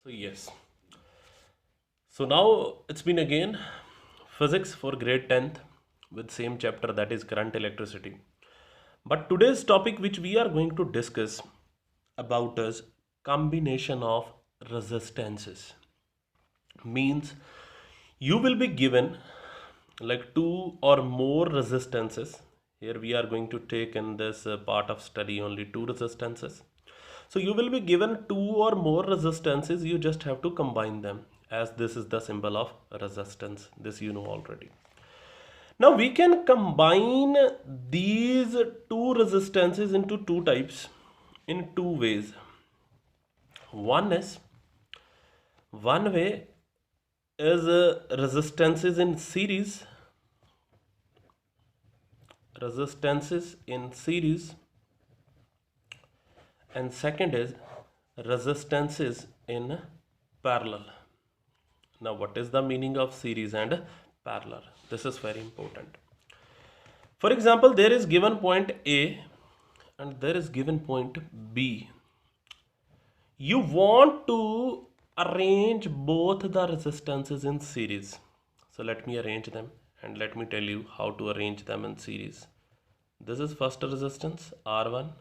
So yes. So now it's been again physics for grade 10th with same chapter, that is current electricity. But today's topic which we are going to discuss about is combination of resistances. Means you will be given like two or more resistances. Here we are going to take in this part of study only two resistances. So you will be given two or more resistances, you just have to combine them, as this is the symbol of resistance. This you know already. Now we can combine these two resistances into two types in two ways. One is one way is resistances in series, resistances in series, and second is resistances in parallel. Now what is the meaning of series and parallel? This is very important. For example, there is given point A and there is given point B. You want to arrange both the resistances in series. So let me arrange them and let me tell you how to arrange them in series. This is first resistance R1.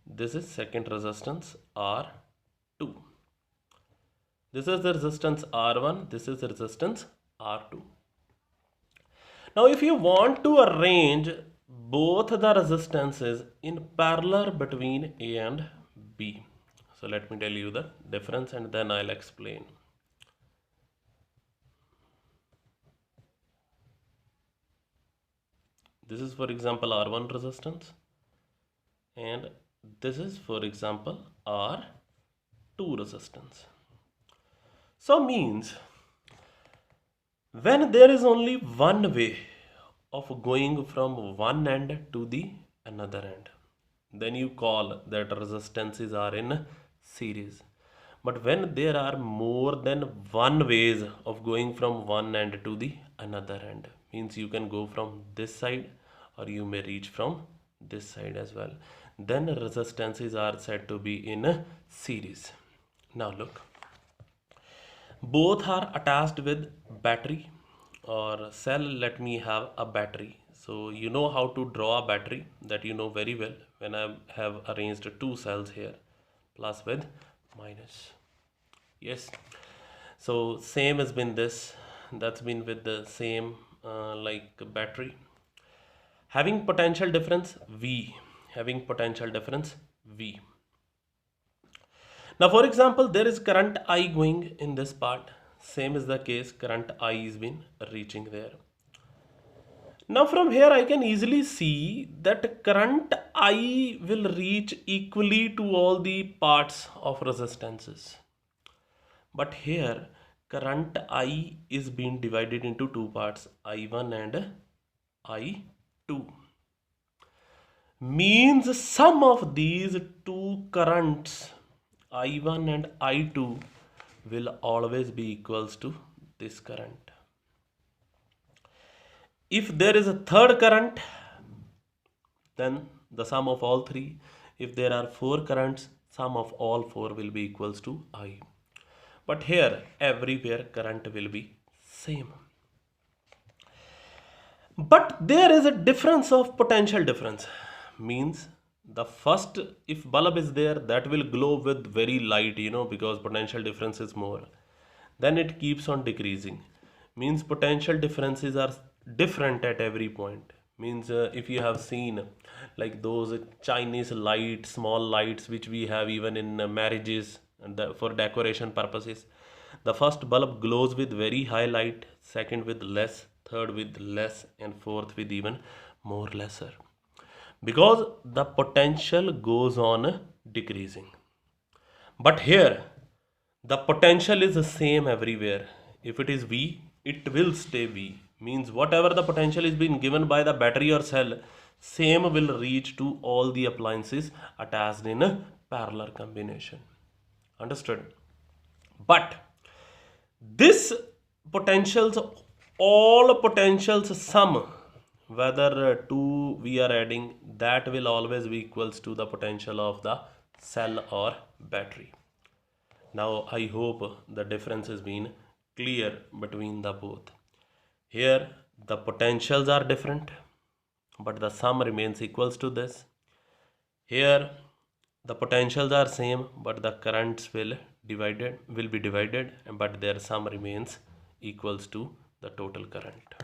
This is second resistance R2. This is the resistance R1. This is the resistance R2. Now if you want to arrange both the resistances in parallel between A and B. So let me tell you the difference and then I'll explain. This is for example R1 resistance and this is for example R2 resistance. So means when there is only one way of going from one end to the another end, then you call that resistances are in series. But when there are more than one ways of going from one end to the another end, means you can go from this side or you may reach from this side as well, then resistances are said to be in series. Now look, both are attached with battery or cell. Let me have a battery. So you know how to draw a battery, that you know very well when I have arranged two cells here, plus with minus. Yes, so same has been this, that's been with the same like battery having potential difference V, having potential difference V. Now for example, there is current I going in this part. Same is the case, current I is been reaching there. Now from here I can easily see that current I will reach equally to all the parts of resistances. But here current I is being divided into two parts, I1 and I2. Means sum of these two currents I1 and I2 will always be equals to this current. If there is a third current, then the sum of all three. If there are four currents, sum of all four will be equals to I. But here everywhere current will be same. But there is a difference of potential difference. Means the first, if bulb is there, that will glow with very light, because potential difference is more. Then it keeps on decreasing. Means potential differences are different at every point. Means if you have seen like those Chinese lights, small lights which we have even in marriages and for decoration purposes, the first bulb glows with very high light, second with less, third with less, and fourth with even more lesser, because the potential goes on decreasing. But here the potential is the same everywhere. If it is V, it will stay V. Means whatever the potential is being given by the battery or cell, same will reach to all the appliances attached in a parallel combination. Understood? But this potentials, all potentials sum, whether two we are adding, that will always be equals to the potential of the cell or battery. Now I hope the difference has been clear between the both. Here the potentials are different, but the sum remains equals to this. Here the potentials are same, but the currents will be divided, but their sum remains equals to the total current.